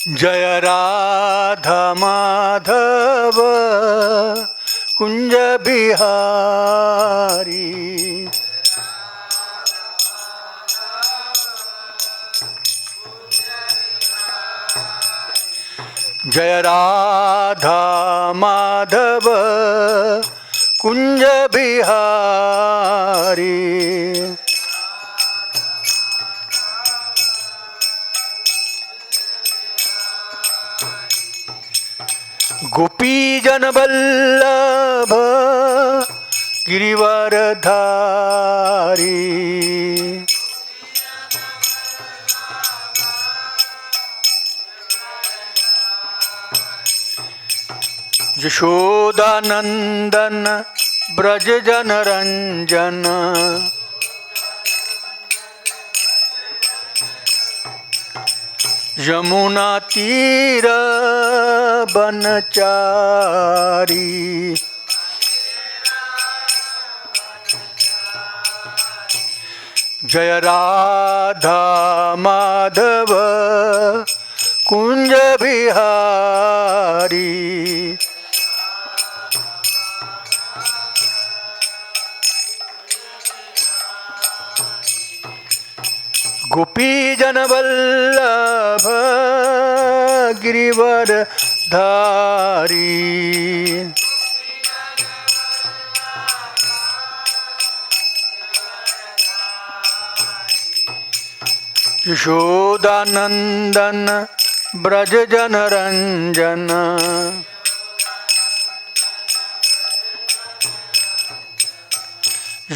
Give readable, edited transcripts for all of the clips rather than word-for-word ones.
जय राधा माधव कुंज बिहारी। जय राधा माधव कुंज बिहारी। गोपी जन वल्लभ गिरिवरधारी। यशोदानंदन ब्रज जन रंजन। यमुना तीर बनचारी। जय राधा माधव कुंज बिहारी। गोपी जन वल्लभ गिरिवरधारी। यशोदानंदन ब्रज जन रंजन।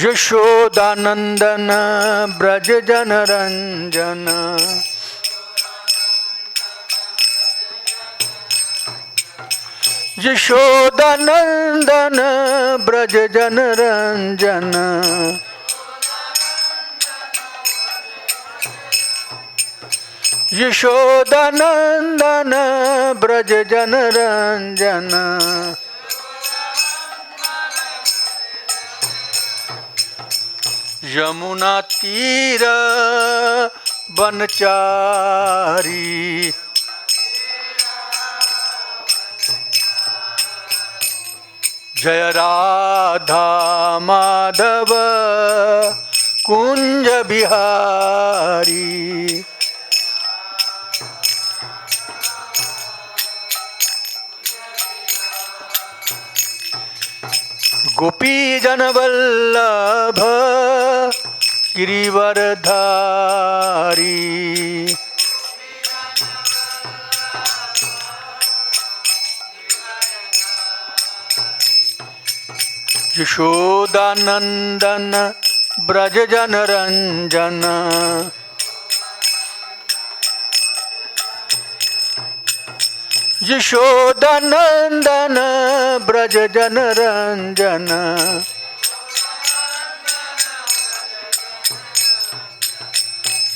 यशोदानंदन ब्रज जन रंजन। यशोदानंदन ब्रज जन रंजन। यशोदानंदन ब्रज जन रंजन। यमुना तीर बनचारी। जय राधा माधव कुंज बिहारी। गोपी जन वल्लभ गिरिवरधारी। यशोदानंदन ब्रज जन रंजन। यशोदानंदन ब्रज जन रंजन।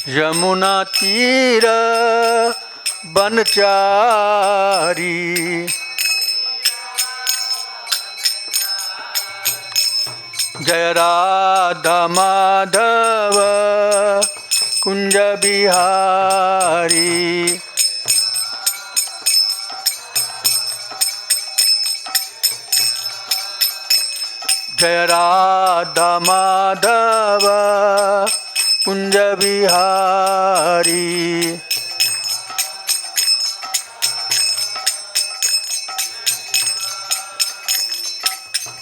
यमुना तीर बनचारी। जय राधा माधव कुंज बिहारी। जय राधा माधव कुंज बिहारी।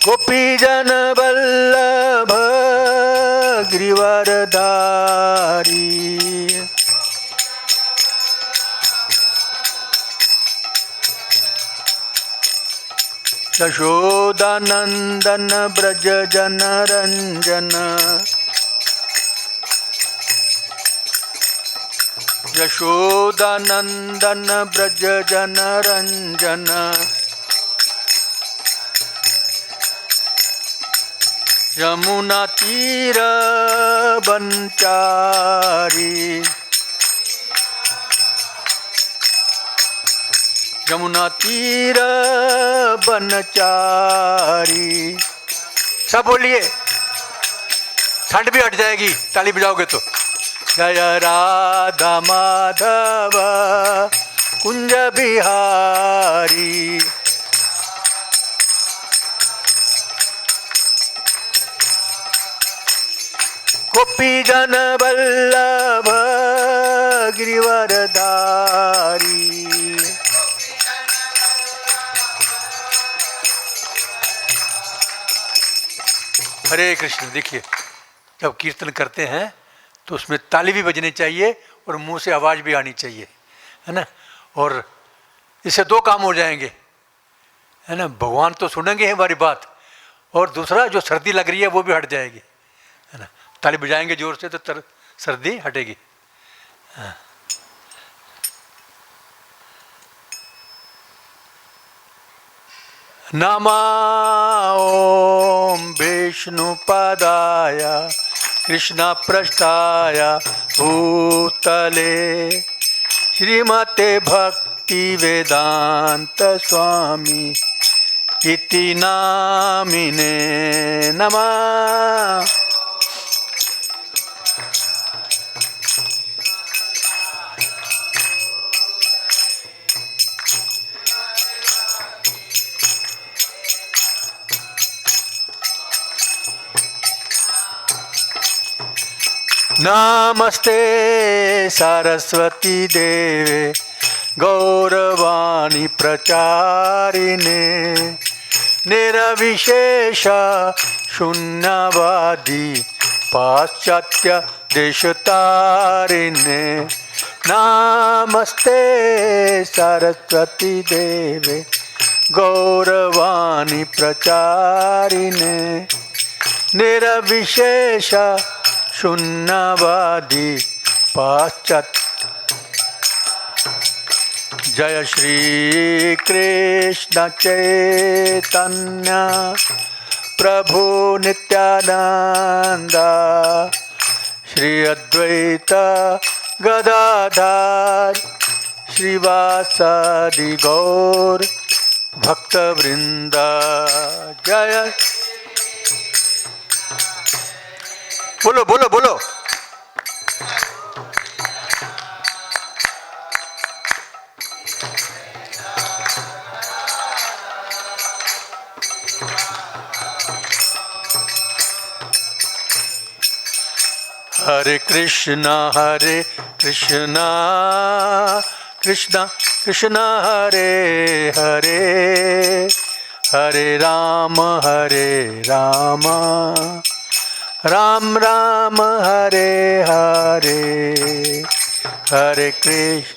गोपी जन वल्लभ गिरिवरधारी। यशोदानंदन ब्रज जन रंजन। यशोदानंदन ब्रज जन रंजन। यमुना तीर बनचारी। यमुना तीर बनचारी। सब बोलिए, ठंड भी हट जाएगी ताली बजाओगे तो। जय राधा माधव कुंज बिहारी। गोपी जन वल्लभ गिरिवरधारी। हरे कृष्ण। देखिए, जब कीर्तन करते हैं तो उसमें ताली भी बजनी चाहिए और मुंह से आवाज़ भी आनी चाहिए, है ना। और इससे दो काम हो जाएंगे, है ना। भगवान तो सुनेंगे हमारी बात, और दूसरा जो सर्दी लग रही है वो भी हट जाएगी, है ना। ताली बजाएंगे जोर से तो सर्दी हटेगी। हाँ। नमा ओम विष्णुपदाय कृष्ण पृष्ठाय भूतले श्रीमते भक्ति वेदांत स्वामी इति नामिने नमः। नमस्ते सरस्वती देवे गौरवाणी प्रचारिणे निर्विशेष शून्यवादी पाश्चात्य देशतारिणे। नमस्ते सरस्वती देवे गौरवाणी प्रचारिणे निर्विशेष शून्यवादी पाश्चात्य। जय श्री कृष्ण चैतन्य प्रभु नित्यानंद श्री अद्वैत गदाधर श्रीवासादि गौर भक्तवृंद। जय बोलो बोलो बोलो। हरे कृष्णा कृष्णा कृष्णा हरे हरे हरे राम राम राम हरे हरे हरे कृष्ण।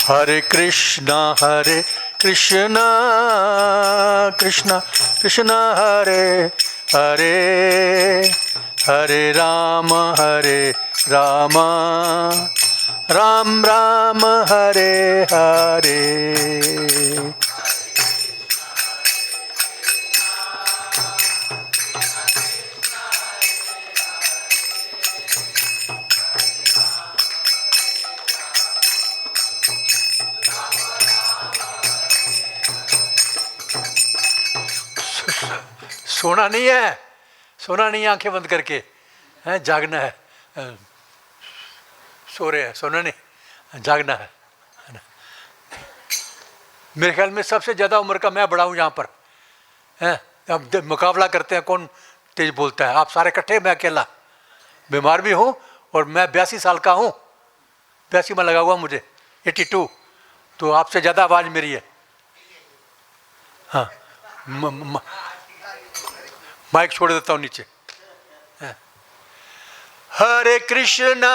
हरे कृष्णा कृष्णा कृष्णा हरे हरे हरे राम राम राम हरे हरे। सोना नहीं है, सोना नहीं है, आंखें बंद करके हैं, जागना है। सो रहे हैं, सोना नहीं, जागना है ना। मेरे ख्याल में सबसे ज़्यादा उम्र का मैं बड़ा हूँ यहाँ पर, हैं। अब मुकाबला करते हैं कौन तेज बोलता है। आप सारे इकट्ठे, मैं अकेला बीमार भी हूँ, और मैं 82 साल का हूँ, 82 में लगा हुआ मुझे, 82। तो आपसे ज़्यादा आवाज़ मेरी है। हाँ, माइक छोड़ देता हूँ नीचे। हरे कृष्णा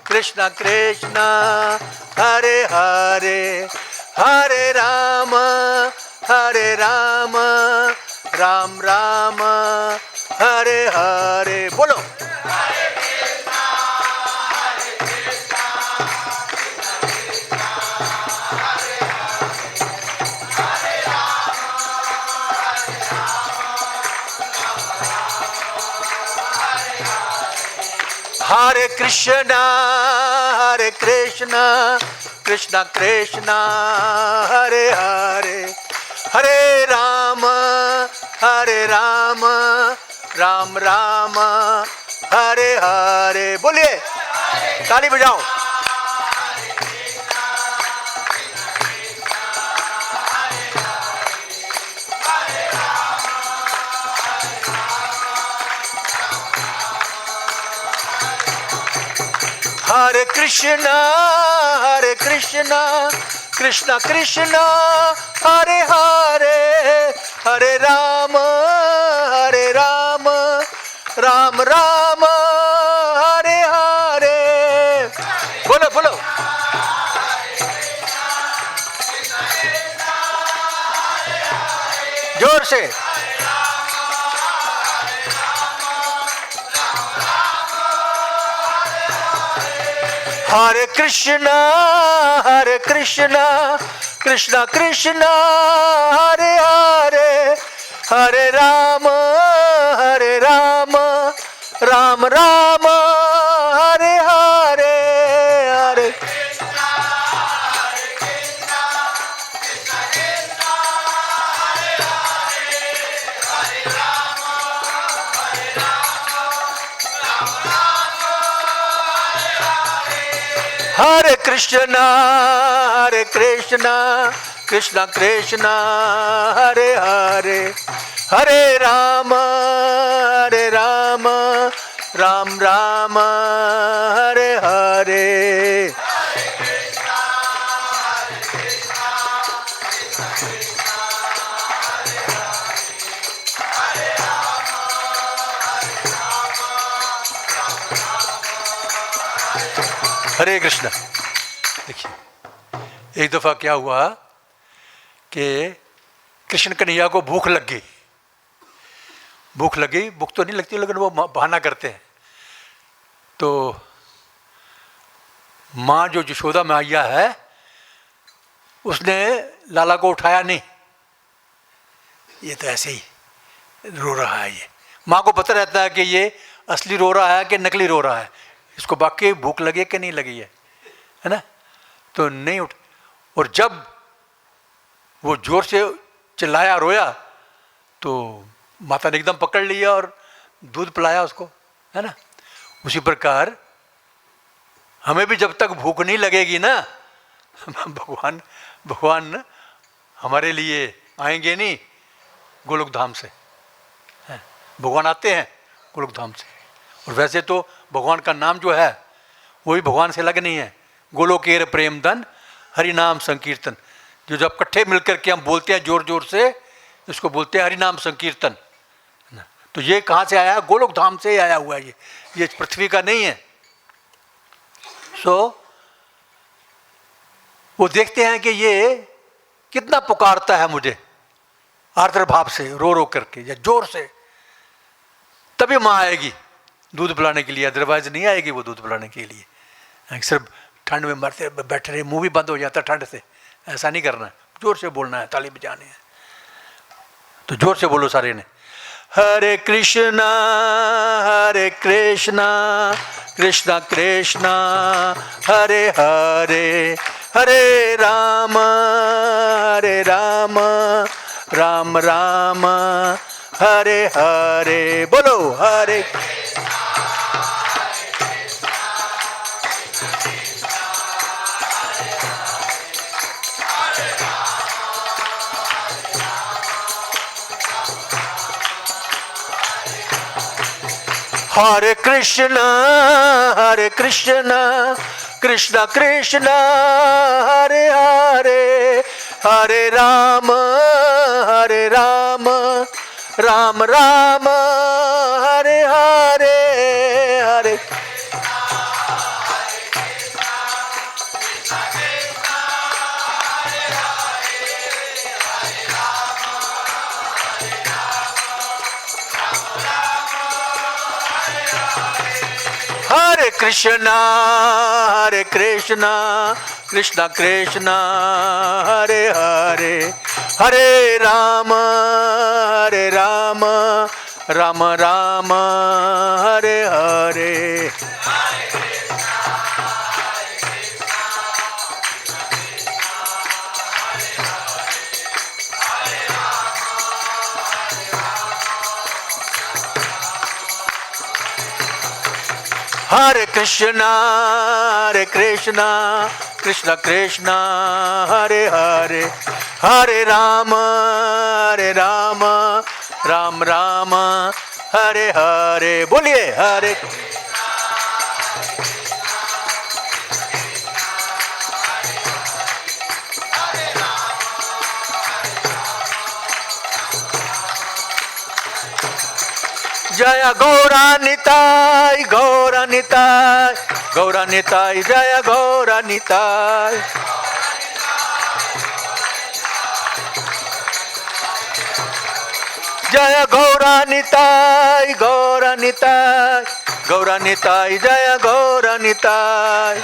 कृष्णा कृष्णा हरे हरे हरे राम राम राम हरे हरे। बोलो हरे कृष्णा कृष्णा कृष्णा हरे हरे, हरे राम राम राम हरे हरे। बोलिए, ताली बजाओ। हरे कृष्णा कृष्णा कृष्णा हरे हरे, हरे राम राम राम हरे हरे। बोलो बोलो। जोर से। हरे कृष्णा कृष्णा कृष्णा हरे हरे, हरे राम राम राम हरे हरे, हरे हरे कृष्णा कृष्णा कृष्णा हरे हरे, हरे राम राम राम हरे हरे। हरे कृष्ण। देखिए, एक दफ़ा क्या हुआ कि कृष्ण कन्हैया को भूख लग गई। भूख तो नहीं लगती, लेकिन वो बहाना करते हैं। तो माँ जो यशोदा मैया है, उसने लाला को उठाया नहीं। ये तो ऐसे ही रो रहा है। ये माँ को पता रहता है कि ये असली रो रहा है कि नकली रो रहा है, इसको बाकी भूख लगी कि नहीं लगी है ना। तो नहीं उठ, और जब वो जोर से चिल्लाया, रोया, तो माता ने एकदम पकड़ लिया और दूध पिलाया उसको, है ना। उसी प्रकार हमें भी जब तक भूख नहीं लगेगी ना, भगवान हमारे लिए आएंगे नहीं गोलोक धाम से। भगवान आते हैं गोलोक धाम से, और वैसे तो भगवान का नाम जो है वही भगवान से अलग नहीं है। गोलोकेर प्रेम धन हरि नाम संकीर्तन, जो जब इकट्ठे मिलकर के हम बोलते हैं जोर जोर से, इसको बोलते हैं हरि नाम संकीर्तन। तो ये कहाँ से आया? गोलोक धाम से आया हुआ है। ये पृथ्वी का नहीं है। वो देखते हैं कि ये कितना पुकारता है मुझे, आर्द्र भाव से, रो रो करके या जोर से, तभी माँ आएगी दूध पिलाने के लिए, अदरवाइज नहीं आएगी वो दूध पिलाने के लिए। सिर्फ ठंड में मरते बैठे रहे, मुंह भी बंद हो जाता ठंड से, ऐसा नहीं करना है। जोर से बोलना है, ताली बजानी है। तो जोर से बोलो सारे ने। हरे कृष्णा कृष्णा कृष्णा हरे हरे, हरे राम राम राम हरे हरे। बोलो हरे हरे कृष्णा कृष्णा कृष्णा हरे हरे, हरे राम राम राम हरे हरे, हरे हरे कृष्णा कृष्णा कृष्णा हरे हरे, हरे राम राम राम हरे हरे। हरे कृष्णा कृष्ण कृष्ण हरे हरे, हरे राम राम राम हरे हरे। बोलिए हरे जय गौरानिताय गौरानिताय गौरानिताय जय गौरानिताय। जय गौरानिताय गौरानिताय गौरानिताय जय गौरानिताय।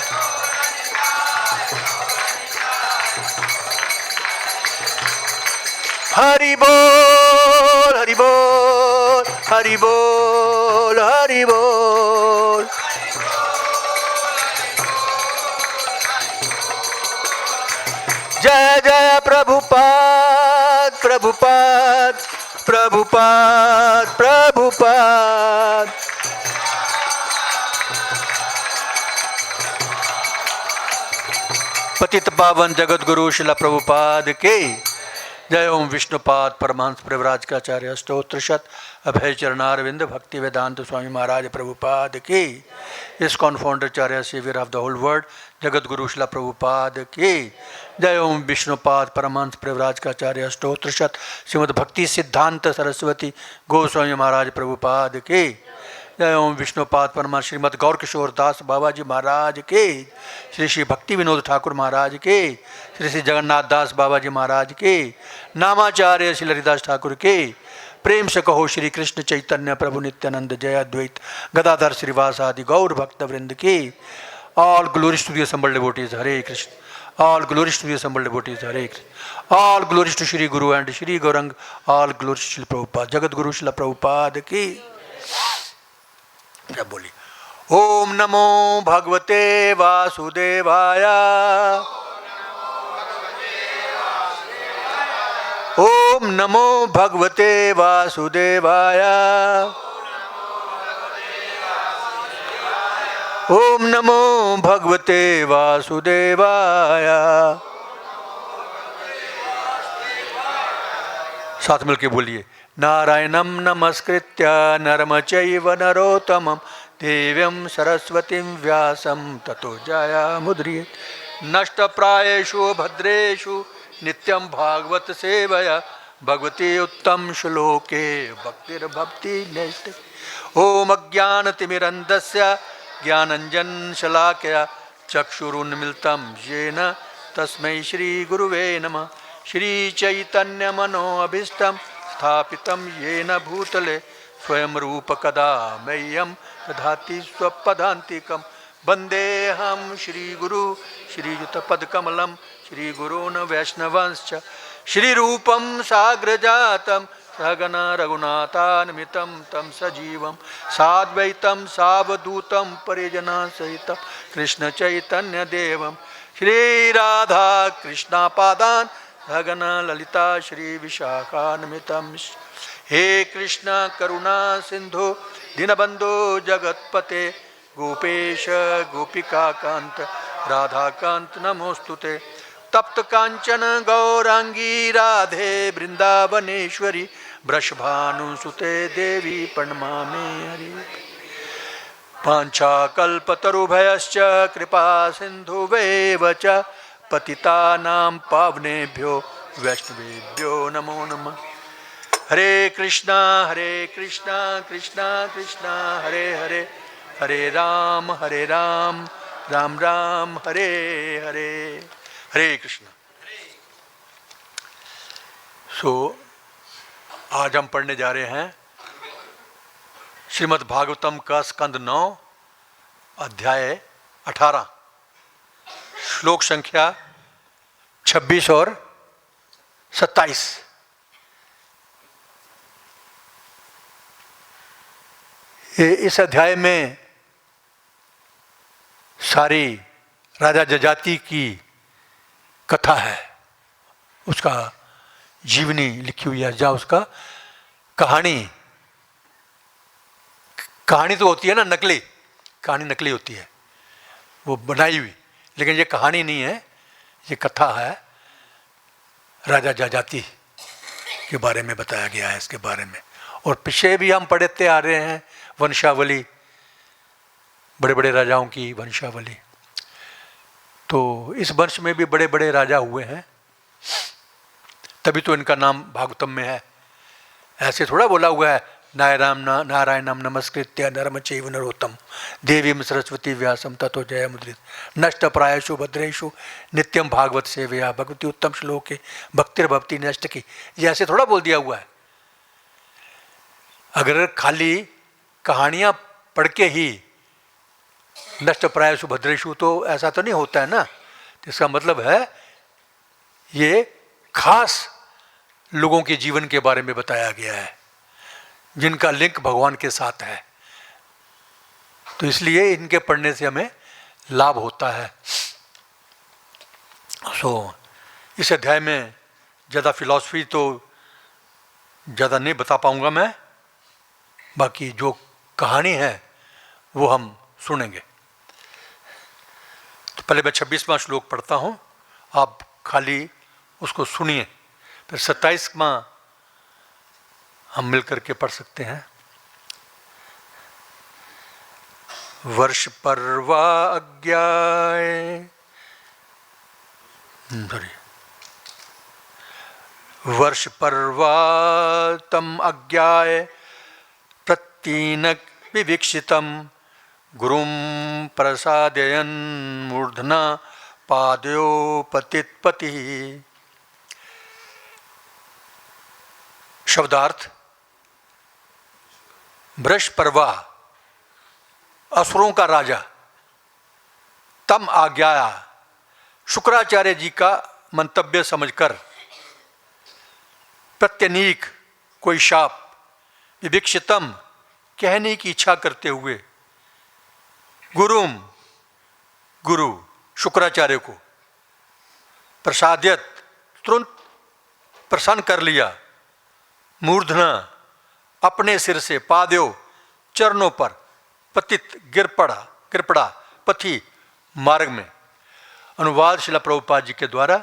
हरि बोल हरि बोल हरि बोल हरि बोल। जय जय प्रभुपाद प्रभुपाद प्रभुपाद प्रभुपाद। पतित पावन जगत गुरु शिला प्रभुपाद के जय। ओम विष्णुपाद परमहंस प्रवराजकाचार्य अष्टोत्तर शत अभय चरणारविंद भक्ति वेदांत स्वामी महाराज प्रभुपाद की। ISKCON founder acharya saviour of the whole world Jagat Guru शिला प्रभुपाद की जय। ओम विष्णुपाद परमहंस प्रवराजकाचार्य अष्टोत्तर शत श्रीमद् भक्ति सिद्धांत सरस्वती गोस्वामी महाराज प्रभुपाद की जय। ओम विष्णुपाद परमहंस श्रीमद् गौर किशोर दास बाबा जी महाराज के, श्री श्री भक्ति विनोद ठाकुर महाराज के, श्री श्री जगन्नाथ दास बाबा जी महाराज के, नामाचार्य श्री हरिदास ठाकुर के। प्रेम से कहो श्री कृष्ण चैतन्य प्रभु नित्यानंद जय अद्वैत गदाधर श्रीवास आदि गौर भक्त वृंद के। All glories to the assembled devotees Hare Krishna. All glories to the assembled devotees Hare Krishna. All glories to Shri guru and Shri Gauranga. All glories Shri Prabhupada Jagat guru Shri Prabhupada की। क्या बोली? ओम नमो भगवते वासुदेवाय। ओम नमो भगवते वासुदेवाय। ओम नमो भगवते वासुदेवाय। साथ मिलके बोलिए नारायणं नमस्कृत्य नरम चैव नरोत्तमं देवीं सरस्वतीं व्यासं ततो जयमुदीरयेत्। नष्टप्रायेषु भद्रेषु नित्यं भागवत सेवया भगवती उत्तम श्लोके भक्तिर्भवति नैष्ठिकी। ओम अज्ञानतिमिरन्धस्य ज्ञानाञ्जनशलाकया चक्षुरुन्मिलितं येन तस्मै श्रीगुरुवे नमः। श्रीचैतन्यमनोभीष्टं स्थापितं येन भूतले स्वयं रूप कदा मह्यं ददाति स्वपदान्तिकं। वन्देऽहं श्रीगुरु श्रीयुतपदकमलं श्रीगुरून् वैष्णवांश्च श्रीरूपं साग्रजातं सहगण रघुनाथान्वितं तं सजीवं साद्वैतं सावधूतं परिजनसहितं कृष्णचैतन्यदेवं श्रीराधा कृष्णपादान् सहगण ललिता श्रीविशाखान्वितं। हे कृष्ण करुणा सिंधु दीनबंधो जगत्पते गोपेश गोपिका कांत राधाकांत नमोस्तुते। तप्त कांचन गौरांगी राधे वृंदावनेश्वरी वृषभानुसुते देवी प्रणमामि हरि। पांचाकल्पतरुभयश्च कृपा सिन्धुवेव च पतितानां पावनेभ्यो वैष्णवेभ्यो नमो नमः। हरे कृष्णा कृष्णा कृष्णा हरे हरे, हरे राम राम राम हरे हरे। हरे कृष्ण। आज हम पढ़ने जा रहे हैं श्रीमद् भागवतम का स्कंद 9 अध्याय 18 श्लोक संख्या 26 और 27। इस अध्याय में सारी राजा जजाति की कथा है, उसका जीवनी लिखी हुई है, जहाँ उसका कहानी तो होती है ना नकली, कहानी नकली होती है, वो बनाई हुई, लेकिन ये कहानी नहीं है, ये कथा है। राजा जजाति के बारे में बताया गया है इसके बारे में। और पीछे भी हम पढ़ते आ रहे हैं वंशावली, बड़े बड़े राजाओं की वंशावली। तो इस वंश में भी बड़े बड़े राजा हुए हैं, तभी तो इनका नाम भागवतम में है। ऐसे थोड़ा बोला हुआ है नारायणम नमस्कृत्य नरम चैव नरोत्तम देवीं सरस्वती व्यासम ततो जयमुद्रित नष्ट प्रायेषु भद्रेषु नित्यम भागवत सेवया भगवती उत्तम श्लोके भक्तिर्भक्ति नष्ट की, ये ऐसे थोड़ा बोल दिया हुआ है। अगर खाली कहानियाँ पढ़ के ही नष्ट प्रायेषु भद्रेषु, तो ऐसा तो नहीं होता है ना। तो इसका मतलब है ये खास लोगों के जीवन के बारे में बताया गया है, जिनका लिंक भगवान के साथ है, तो इसलिए इनके पढ़ने से हमें लाभ होता है। इस अध्याय में ज़्यादा फिलॉसफी तो ज़्यादा नहीं बता पाऊंगा मैं, बाकी जो कहानी है वो हम सुनेंगे। तो पहले मैं 26वां श्लोक पढ़ता हूँ, आप खाली उसको सुनिए, फिर 27वां हम मिलकर के पढ़ सकते हैं। वर्ष पर्वा अज्ञाय वर्ष पर्वा तम अज्ञाय प्रतीनक विवीक्षितम गुरुम प्रसादयन मूर्धना पादयो पतित्पति। शब्दार्थ, वृषपर्वा असुरों का राजा, तम आज्ञाया शुक्राचार्य जी का मंतव्य समझकर, प्रत्यनीक कोई शाप, विवीक्षितम कहने की इच्छा करते हुए, गुरुम गुरु शुक्राचार्य को, प्रसाद्यत तुरंत प्रसन्न कर लिया, मूर्धना अपने सिर से, पाद्यो चरणों पर, पतित गिर पड़ा पथि मार्ग में। अनुवाद शिला प्रभुपाद जी के द्वारा।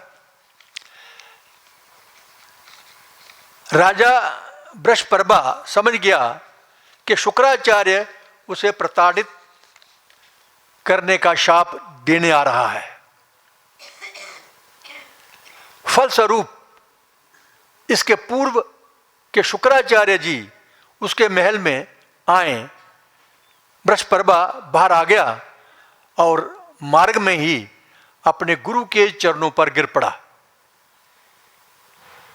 राजा वृषपर्वा समझ गया कि शुक्राचार्य उसे प्रताड़ित करने का शाप देने आ रहा है। फलस्वरूप इसके पूर्व के शुक्राचार्य जी उसके महल में आए, वृषपर्वा बाहर आ गया और मार्ग में ही अपने गुरु के चरणों पर गिर पड़ा।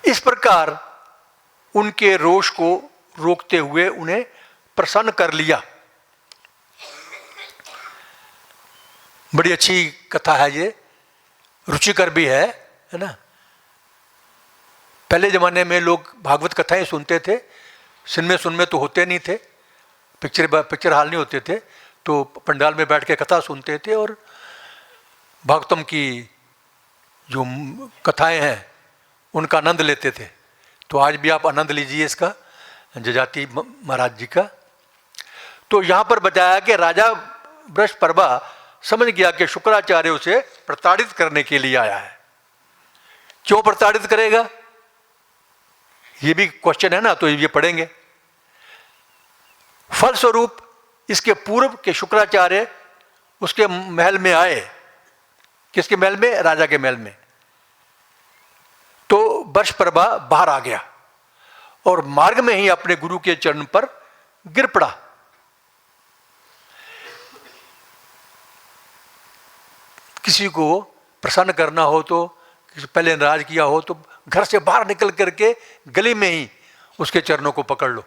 इस प्रकार उनके रोष को रोकते हुए उन्हें प्रसन्न कर लिया। बड़ी अच्छी कथा है ये, रुचिकर भी है ना। पहले ज़माने में लोग भागवत कथाएं सुनते थे, सुनने तो होते नहीं थे, पिक्चर हाल नहीं होते थे, तो पंडाल में बैठ के कथा सुनते थे और भागवतम की जो कथाएं हैं उनका आनंद लेते थे। तो आज भी आप आनंद लीजिए इसका, जजाति महाराज जी का। तो यहाँ पर बताया कि राजा वृषपर्वा समझ गया कि शुक्राचार्य उसे प्रताड़ित करने के लिए आया है। क्यों प्रताड़ित करेगा, ये भी क्वेश्चन है ना, तो ये पढ़ेंगे। फलस्वरूप इसके पूर्व के शुक्राचार्य उसके महल में आए। किसके महल में? राजा के महल में। तो वृषपर्वा बाहर आ गया और मार्ग में ही अपने गुरु के चरण पर गिर पड़ा। किसी को प्रसन्न करना हो तो, पहले नाराज किया हो तो घर से बाहर निकल करके गली में ही उसके चरणों को पकड़ लो,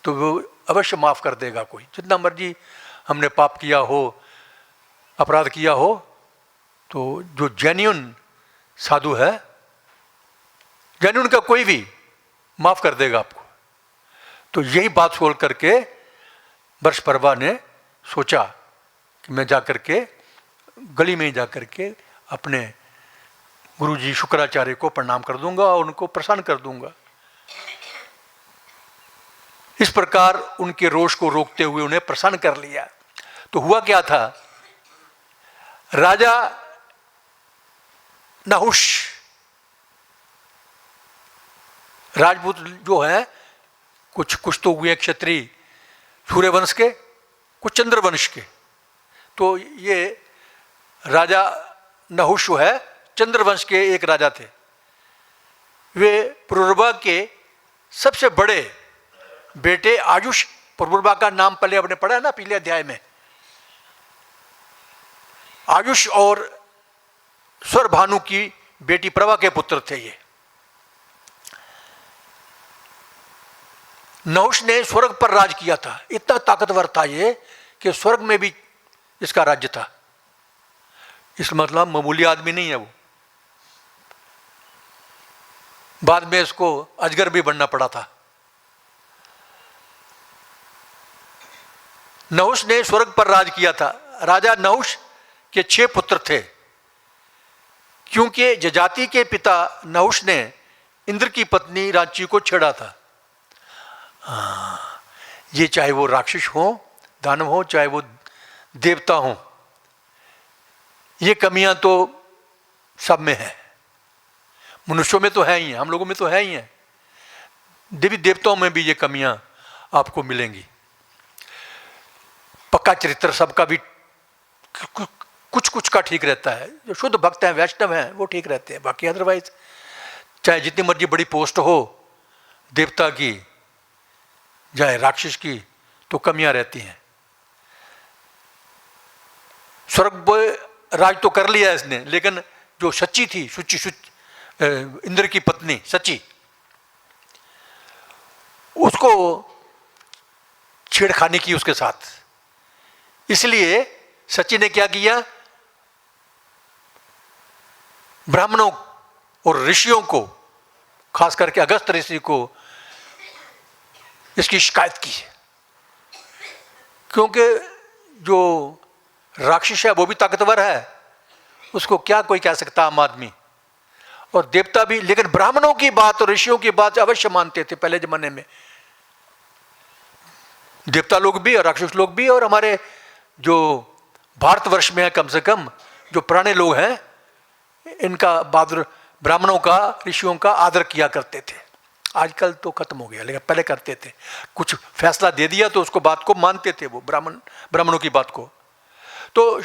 तो वो अवश्य माफ़ कर देगा। कोई जितना मर्जी हमने पाप किया हो, अपराध किया हो, तो जो जेन्युइन साधु है, जेन्युइन का कोई भी माफ़ कर देगा आपको। तो यही बात सोच करके वर्षपर्वा ने सोचा कि मैं जाकर के गली में जाकर के अपने गुरुजी शुक्राचार्य को प्रणाम कर दूंगा और उनको प्रसन्न कर दूंगा। इस प्रकार उनके रोष को रोकते हुए उन्हें प्रसन्न कर लिया। तो हुआ क्या था, राजा नहुष, राजपूत जो है कुछ तो हुए क्षत्रिय सूर्यवंश के, कुछ चंद्रवंश के। तो ये राजा नहुष जो है चंद्रवंश के एक राजा थे। वे पुरुरवा के सबसे बड़े बेटे आयुष, पुरुरवा का नाम पहले आपने पढ़ा है ना पिछले अध्याय में, आयुष और स्वरभानु की बेटी प्रभा के पुत्र थे ये। नहुष ने स्वर्ग पर राज किया था, इतना ताकतवर था ये कि स्वर्ग में भी इसका राज्य था। इस मतलब मामूली आदमी नहीं है वो। बाद में इसको अजगर भी बनना पड़ा था। नहुष ने स्वर्ग पर राज किया था। राजा नहुष के 6 पुत्र थे, क्योंकि जजाति के पिता नहुष ने इंद्र की पत्नी रांची को छेड़ा था। ये चाहे वो राक्षस हो, दानव हो, चाहे वो देवता हो, ये कमियां तो सब में है। मनुष्यों में तो है ही है, हम लोगों में तो है ही है, देवी देवताओं में भी ये कमियां आपको मिलेंगी। पक्का चरित्र सबका भी कुछ कुछ का ठीक रहता है। जो शुद्ध भक्त हैं, वैष्णव हैं, वो ठीक रहते हैं। बाकी अदरवाइज चाहे जितनी मर्जी बड़ी पोस्ट हो देवता की चाहे राक्षस की, तो कमियां रहती हैं। स्वर्ग राज तो कर लिया इसने, लेकिन जो सच्ची थी, इंद्र की पत्नी सच्ची, उसको छेड़खानी की उसके साथ। इसलिए सच्ची ने क्या किया, ब्राह्मणों और ऋषियों को, खास करके अगस्त ऋषि को इसकी शिकायत की, क्योंकि जो राक्षस है वो भी ताकतवर है, उसको क्या कोई कह सकता आम आदमी, और देवता भी। लेकिन ब्राह्मणों की बात और ऋषियों की बात अवश्य मानते थे पहले जमाने में, देवता लोग भी और राक्षस लोग भी। और हमारे जो भारतवर्ष में है, कम से कम जो पुराने लोग हैं, इनका बहादुर ब्राह्मणों का, ऋषियों का आदर किया करते थे। आजकल तो खत्म हो गया, लेकिन पहले करते थे। कुछ फैसला दे दिया तो उसको बात को मानते थे वो, ब्राह्मणों की बात को। तो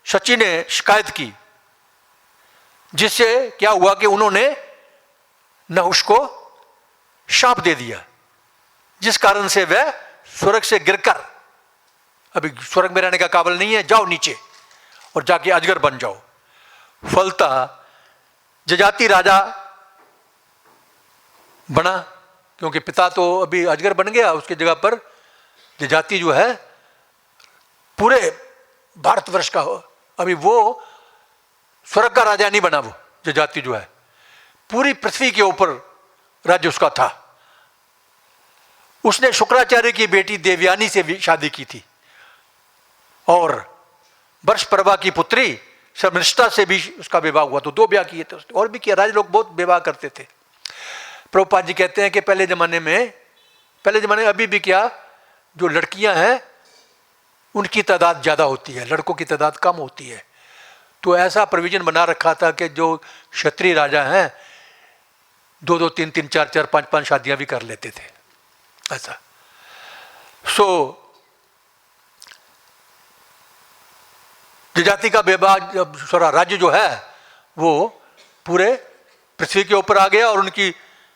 सची ने शिकायत की, जिससे क्या हुआ कि उन्होंने नहुष को शाप दे दिया, जिस कारण से वह स्वर्ग से गिरकर, अभी स्वर्ग में रहने का काबिल नहीं है, जाओ नीचे और जाके अजगर बन जाओ। फलतः जजाति राजा बना, क्योंकि पिता तो अभी अजगर बन गया, उसकी जगह पर जजाति जो है पूरे भारतवर्ष का हो। अभी वो स्वर्ग का राजा नहीं बना, वो जजाति जो है पूरी पृथ्वी के ऊपर राज्य उसका था। उसने शुक्राचार्य की बेटी देवयानी से भी शादी की थी, और वर्षपर्वा की पुत्री शर्मिष्ठा से भी उसका विवाह हुआ। तो 2 ब्याह किए थे उसने, और भी किया। राज लोग बहुत विवाह करते थे। प्रभुपाद जी कहते हैं कि पहले जमाने में अभी भी क्या, जो लड़कियां हैं उनकी तादाद ज़्यादा होती है, लड़कों की तादाद कम होती है। तो ऐसा प्रोविजन बना रखा था कि जो क्षत्रिय राजा हैं 2-2, 3-3, 4-4, 5-5 शादियां भी कर लेते थे, ऐसा। जजाति का विवाह, जब सारा राज्य जो है वो पूरे पृथ्वी के ऊपर आ गया, और उनकी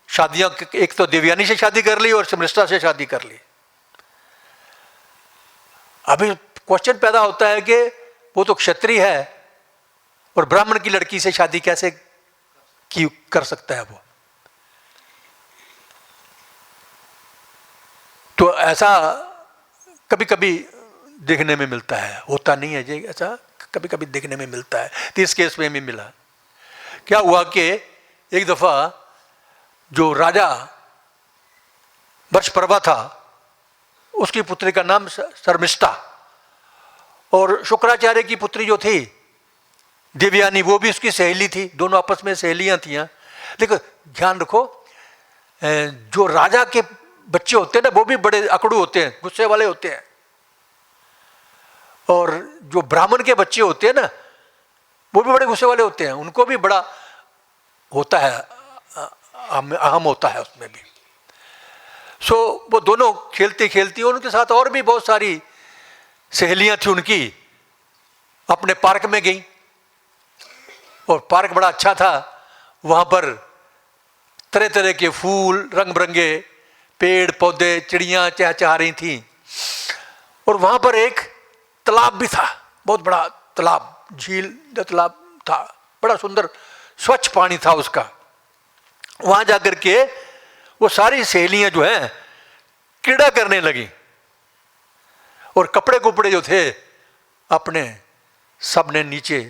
शादियां, एक तो देवयानी से शादी कर ली और शर्मिष्ठा से शादी कर ली। अभी क्वेश्चन पैदा होता है कि वो तो क्षत्रिय है और ब्राह्मण की लड़की से शादी कैसे कर सकता है वो। तो ऐसा कभी कभी देखने में मिलता है, होता नहीं है जी, ऐसा कभी कभी देखने में मिलता है। तो इस केस में भी मिला। क्या हुआ कि एक दफा जो राजा वर्षपर्वा था, उसकी पुत्री का नाम शर्मिष्ठा, और शुक्राचार्य की पुत्री जो थी देवयानी वो भी उसकी सहेली थी, दोनों आपस में सहेलियां थी। देखो ध्यान रखो, जो राजा के बच्चे होते हैं ना वो भी बड़े अकड़ू होते हैं, गुस्से वाले होते हैं, और जो ब्राह्मण के बच्चे होते हैं ना वो भी बड़े गुस्से वाले होते हैं, उनको भी बड़ा होता है, अहम होता है उसमें भी। सो वो दोनों खेलती खेलती, उनके साथ और भी बहुत सारी सहेलियां थी उनकी, अपने पार्क में गई, और पार्क बड़ा अच्छा था, वहां पर तरह तरह के फूल, रंग बिरंगे पेड़ पौधे, चिड़ियां चहचहा रही थी, और वहां पर एक तालाब भी था, बहुत बड़ा तालाब, झील या तालाब था, बड़ा सुंदर स्वच्छ पानी था उसका। वहां जाकर के वो सारी सहेलियां जो हैं क्रीड़ा करने लगी, और कपड़े कुपड़े जो थे अपने सब ने नीचे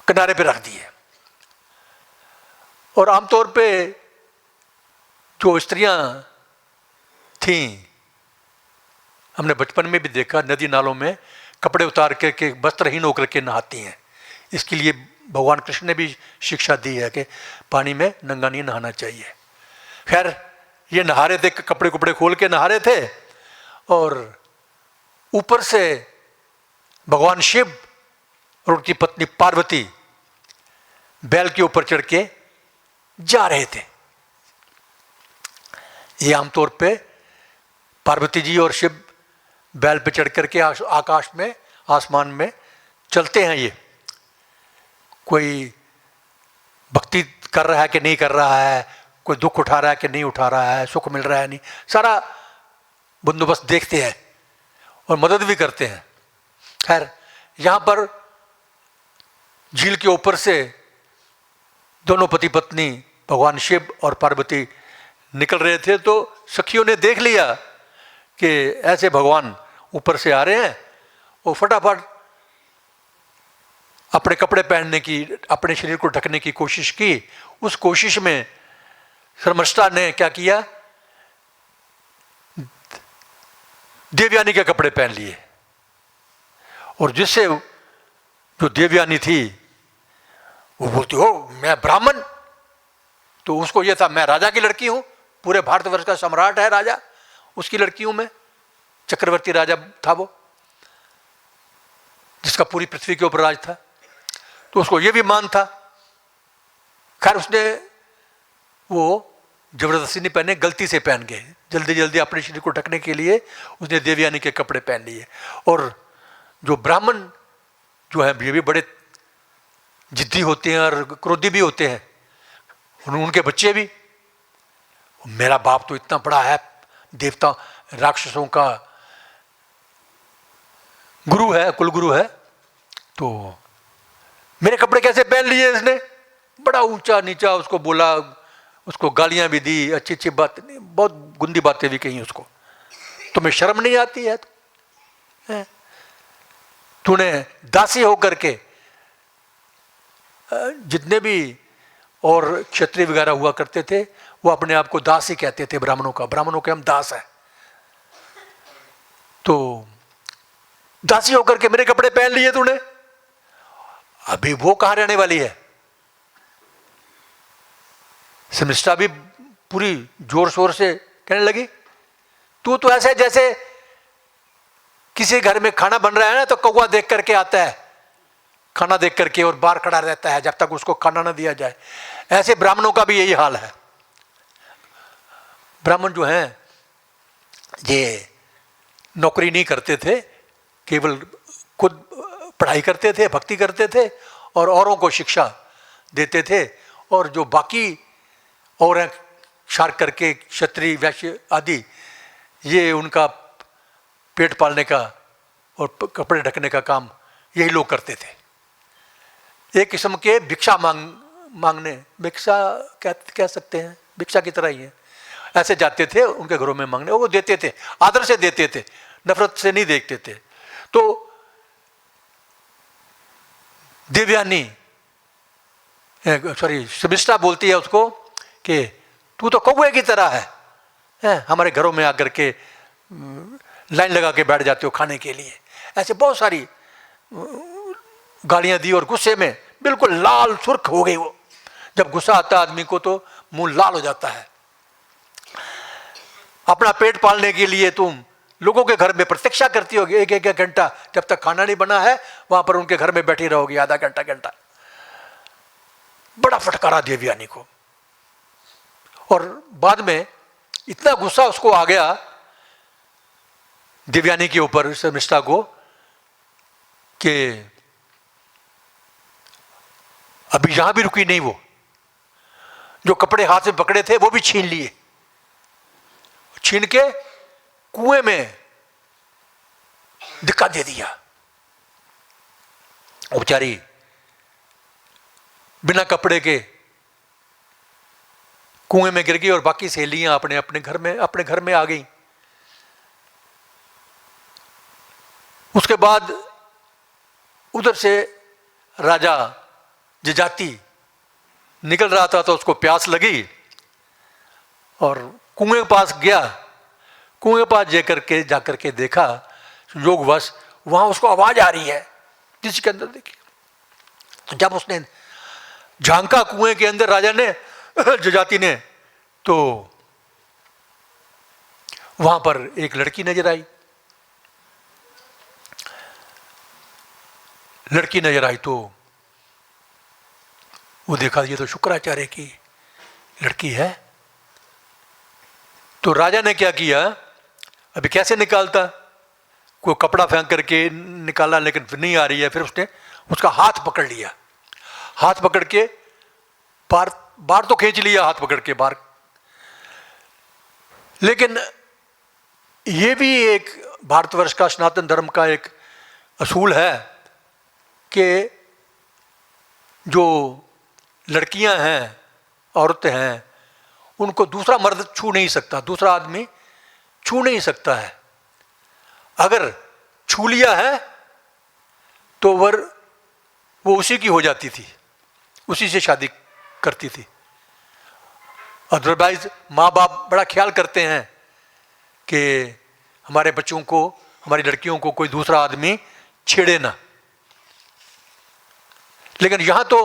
किनारे पे रख दिए। और आमतौर पे जो स्त्रियां थीं, हमने बचपन में भी देखा, नदी नालों में कपड़े उतार के वस्त्रहीन होकर के नहाती हैं। इसके लिए भगवान कृष्ण ने भी शिक्षा दी है कि पानी में नंगा नहीं नहाना चाहिए। खैर ये नहा रहे थे, कपड़े कुपड़े खोल के नहा रहे थे, और ऊपर से भगवान शिव और उनकी पत्नी पार्वती बैल के ऊपर चढ़ के जा रहे थे। ये आमतौर पे पार्वती जी और शिव बैल पे चढ़ करके आकाश में, आसमान में चलते हैं। ये कोई भक्ति कर रहा है कि नहीं कर रहा है, कोई दुख उठा रहा है कि नहीं उठा रहा है, सुख मिल रहा है नहीं, सारा बंदोबस्त देखते हैं और मदद भी करते हैं। खैर यहाँ पर झील के ऊपर से दोनों पति पत्नी भगवान शिव और पार्वती निकल रहे थे, तो सखियों ने देख लिया कि ऐसे भगवान ऊपर से आ रहे हैं, वो फटाफट अपने कपड़े पहनने की, अपने शरीर को ढकने की कोशिश की। उस कोशिश में शर्मिष्ठा ने क्या किया, देवयानी के कपड़े पहन लिए, और जिससे जो देवयानी थी वो बोलती हो मैं ब्राह्मण, तो उसको ये था मैं राजा की लड़की हूं, पूरे भारतवर्ष का सम्राट है राजा, उसकी लड़की हूं मैं, चक्रवर्ती राजा था वो, जिसका पूरी पृथ्वी के ऊपर राज था, तो उसको ये भी मान था। खैर उसने वो जबरदस्ती नहीं पहने, गलती से पहन गए, जल्दी जल्दी अपने शरीर को ढकने के लिए उसने देवयानी के कपड़े पहन लिए। और जो ब्राह्मण जो है ये भी बड़े जिद्दी होते हैं और क्रोधी भी होते हैं, उनके बच्चे भी, मेरा बाप तो इतना बड़ा है, देवता राक्षसों का गुरु है, कुलगुरु है, तो मेरे कपड़े कैसे पहन लिए इसने, बड़ा ऊंचा नीचा उसको बोला, उसको गालियां भी दी, अच्छी अच्छी बात, बहुत गंदी बातें भी कही उसको, तुम्हें शर्म नहीं आती है, तूने दासी होकर के, जितने भी और क्षत्रिय वगैरह हुआ करते थे वो अपने आप को दास ही कहते थे, ब्राह्मणों के हम दास हैं, तो दासी होकर के मेरे कपड़े पहन लिए तूने, अभी वो कहां रहने वाली है। शर्मिष्ठा भी पूरी जोर शोर से कहने लगी, तू तो ऐसे जैसे किसी घर में खाना बन रहा है ना, तो कौवा देख करके आता है खाना देख करके और बाहर खड़ा रहता है जब तक उसको खाना ना दिया जाए, ऐसे ब्राह्मणों का भी यही हाल है। ब्राह्मण जो हैं ये नौकरी नहीं करते थे, केवल खुद पढ़ाई करते थे, भक्ति करते थे और औरों को शिक्षा देते थे, और जो बाकी और हैं क्षार करके क्षत्रिय वैश्य आदि, ये उनका पेट पालने का और कपड़े ढकने का काम यही लोग करते थे। एक किस्म के भिक्षा मांगने, भिक्षा कह सकते हैं, भिक्षा की तरह ही है, ऐसे जाते थे उनके घरों में मांगने, वो देते थे, आदर से देते थे, नफरत से नहीं देखते थे। तो देवयानी शर्मिष्ठा बोलती है उसको कि तू तो कौवे की तरह है, हैं, हमारे घरों में आकर के लाइन लगा के बैठ जाते हो खाने के लिए। ऐसे बहुत सारी गालियां दी और गुस्से में बिल्कुल लाल सुर्ख हो गई वो। जब गुस्सा आता है आदमी को तो मुंह लाल हो जाता है। अपना पेट पालने के लिए तुम लोगों के घर में प्रतीक्षा करती होगी, एक एक घंटा, जब तक खाना नहीं बना है वहां पर उनके घर में बैठी रहोगी आधा घंटा घंटा। बड़ा फटकारा देवयानी को, और बाद में इतना गुस्सा उसको आ गया देवयानी के ऊपर, शर्मिष्ठा को, कि अभी यहां भी रुकी नहीं। वो जो कपड़े हाथ में पकड़े थे वो भी छीन लिए, छीन के कुएं में धक्का दे दिया। वो बेचारी बिना कपड़े के कुएं में गिर गई और बाकी सहेलियां अपने घर में आ गई। उसके बाद उधर से राजा जजाति निकल रहा था तो उसको प्यास लगी और कुएं के पास गया। कुएं के पास जाकर के देखा योगवश वहां उसको आवाज आ रही है जिसके अंदर देखिए। जब उसने झांका कुएं के अंदर राजा ने, जजाति ने, तो वहां पर एक लड़की नजर आई। लड़की नजर आई तो वो देखा ये तो शुक्राचार्य की लड़की है। तो राजा ने क्या किया, अभी कैसे निकालता, कोई कपड़ा फेंक करके निकाला लेकिन फिर नहीं आ रही है। फिर उसने उसका हाथ पकड़ लिया, हाथ पकड़ के बाहर तो खींच लिया, हाथ पकड़ के बाहर। लेकिन ये भी एक भारतवर्ष का सनातन धर्म का एक असूल है कि जो लड़कियां हैं, औरतें हैं, उनको दूसरा मर्द छू नहीं सकता, दूसरा आदमी छू नहीं सकता है। अगर छू लिया है तो वो उसी की हो जाती थी, उसी से शादी करती थी। अदरवाइज माँ बाप बड़ा ख्याल करते हैं कि हमारे बच्चों को, हमारी लड़कियों को कोई दूसरा आदमी छेड़े ना। लेकिन यहां तो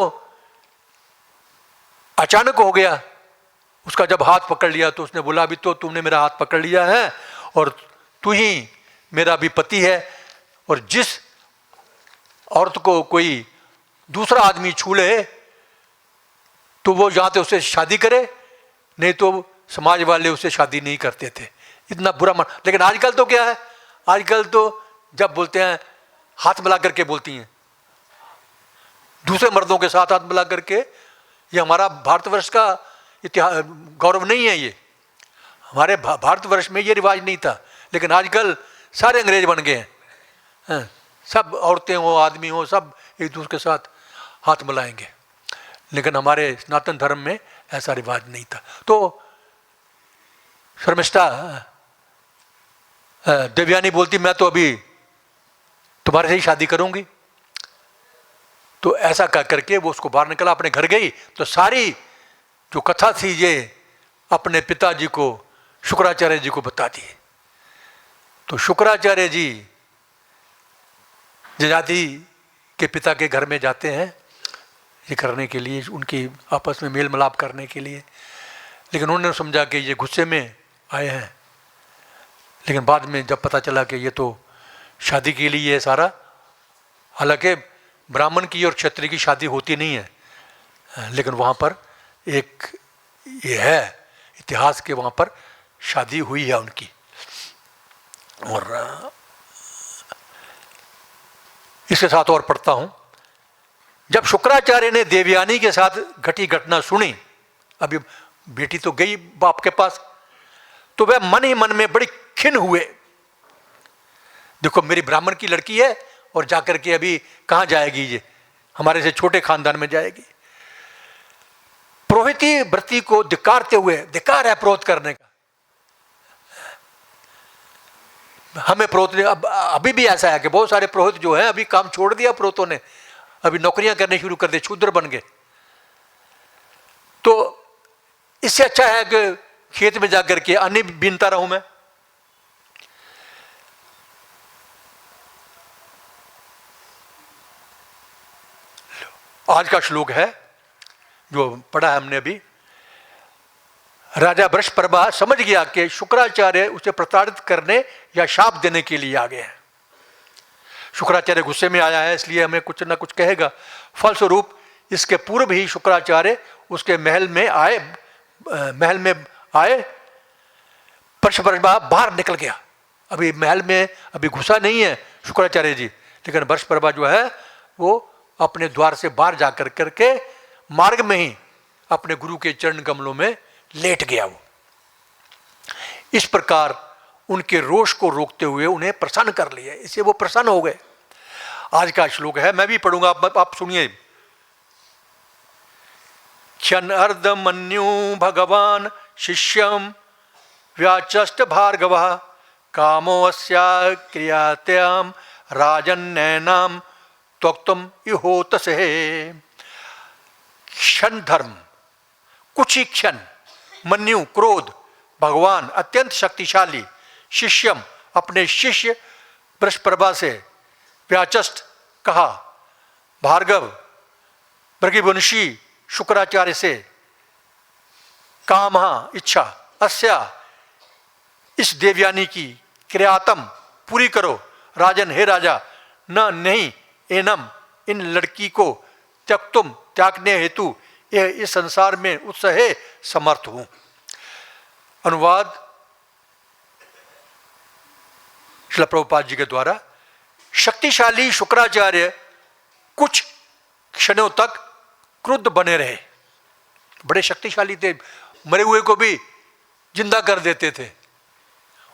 अचानक हो गया। उसका जब हाथ पकड़ लिया तो उसने बोला अभी तो तुमने मेरा हाथ पकड़ लिया है और तू ही मेरा भी पति है, और जिस औरत को कोई दूसरा आदमी छू ले तो वो या तो उससे शादी करे, नहीं तो समाज वाले उससे शादी नहीं करते थे। इतना बुरा मन। लेकिन आजकल तो क्या है, आजकल तो जब बोलते हैं हाथ मिला करके बोलती हैं दूसरे मर्दों के साथ, हाथ मिला करके। ये हमारा भारतवर्ष का इतिहास गौरव नहीं है। ये हमारे भारतवर्ष में ये रिवाज नहीं था, लेकिन आजकल सारे अंग्रेज बन गए हैं। सब औरतें हो, आदमी हो, सब एक दूसरे के साथ हाथ मिलाएंगे। लेकिन हमारे सनातन धर्म में ऐसा रिवाज नहीं था। तो शर्मिष्ठा देवयानी बोलती मैं तो अभी तुम्हारे से ही शादी करूंगी। तो ऐसा कह करके वो उसको बाहर निकला, अपने घर गई। तो सारी जो कथा थी ये अपने पिताजी को, शुक्राचार्य जी को बता दी। तो शुक्राचार्य जी जजाति के पिता के घर में जाते हैं ये करने के लिए, उनकी आपस में मेल मिलाप करने के लिए। लेकिन उन्होंने समझा कि ये गुस्से में आए हैं। लेकिन बाद में जब पता चला कि ये तो शादी के लिए है सारा, हालांकि ब्राह्मण की और क्षत्रिय की शादी होती नहीं है, लेकिन वहाँ पर एक ये है इतिहास के, वहाँ पर शादी हुई है उनकी। और इसके साथ और पढ़ता हूँ। जब शुक्राचार्य ने देवयानी के साथ घटी घटना सुनी, अभी बेटी तो गई बाप के पास, तो वह मन ही मन में बड़ी खिन्न हुए। देखो मेरी ब्राह्मण की लड़की है और जाकर के अभी कहाँ जाएगी, ये हमारे से छोटे खानदान में जाएगी। पुरोहिती वृत्ति को धिक्कारते हुए, धिक्कार है पुरोहित करने का, हमें पुरोहित अभी भी ऐसा है कि बहुत सारे पुरोहित जो हैं अभी काम छोड़ दिया पुरोहितों ने, अभी नौकरियां करने शुरू कर दी, शूद्र बन गए। तो इससे अच्छा है कि खेत में जाकर के अन्न बीनता रहूं मैं। आज का श्लोक है जो पढ़ा है हमने अभी। राजा वृषपर्वा समझ गया कि शुक्राचार्य उसे प्रताड़ित करने या शाप देने के लिए आ गए हैं। शुक्राचार्य गुस्से में आया है, इसलिए हमें कुछ ना कुछ कहेगा। फलस्वरूप इसके पूर्व ही शुक्राचार्य उसके महल में आए। वृषपर्वा बाहर निकल गया। अभी महल में अभी घुसा नहीं है शुक्राचार्य जी, लेकिन वृषपर्वा जो है वो अपने द्वार से बाहर जाकर करके मार्ग में ही अपने गुरु के चरण कमलों में लेट गया। वो इस प्रकार उनके रोष को रोकते हुए उन्हें प्रसन्न कर लिया, इससे वो प्रसन्न हो गए। आज का श्लोक है, मैं भी पढ़ूंगा, आप सुनिए। क्षण अर्धमन्यु भगवान शिष्यम व्याचष्ट भार्गवः कामो अस्या क्रियात्याम राजन्नैनाम त्वक्तम इहोतसे। क्षण धर्म, कुछ ही क्षण, मन्यु क्रोध, भगवान अत्यंत शक्तिशाली, शिष्यम अपने शिष्य वृषपर्वा से, व्याचष्ट कहा, भार्गव भृगुवंशी शुक्राचार्य से, कामहा इच्छा, अस्या इस देवयानी की, क्रियातम पूरी करो, राजन हे राजा, न नहीं एनम इन लड़की को त्यक्तुम त्यागने हेतु यह इस संसार में उत्साहे समर्थ हूं। अनुवाद श्रील प्रभुपाद जी के द्वारा। शक्तिशाली शुक्राचार्य कुछ क्षणों तक क्रुद्ध बने रहे। बड़े शक्तिशाली थे, मरे हुए को भी जिंदा कर देते थे,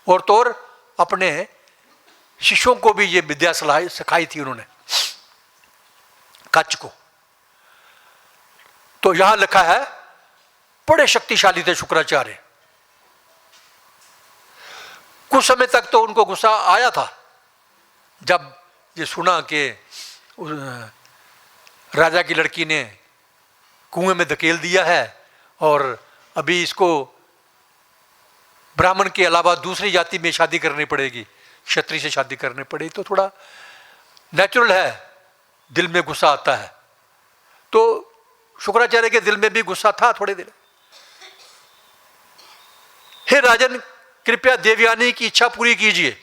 और तो और अपने शिष्यों को भी ये विद्या सिखाई थी उन्होंने, कच्छ को। तो यहां लिखा है बड़े शक्तिशाली थे शुक्राचार्य। कुछ समय तक तो उनको गुस्सा आया था, जब ये सुना कि राजा की लड़की ने कुएं में धकेल दिया है और अभी इसको ब्राह्मण के अलावा दूसरी जाति में शादी करनी पड़ेगी, क्षत्रिय से शादी करनी पड़ेगी, तो थोड़ा नेचुरल है, दिल में गुस्सा आता है। तो शुक्राचार्य के दिल में भी गुस्सा था थोड़े दिन। हे राजन, कृपया देवयानी की इच्छा पूरी कीजिए,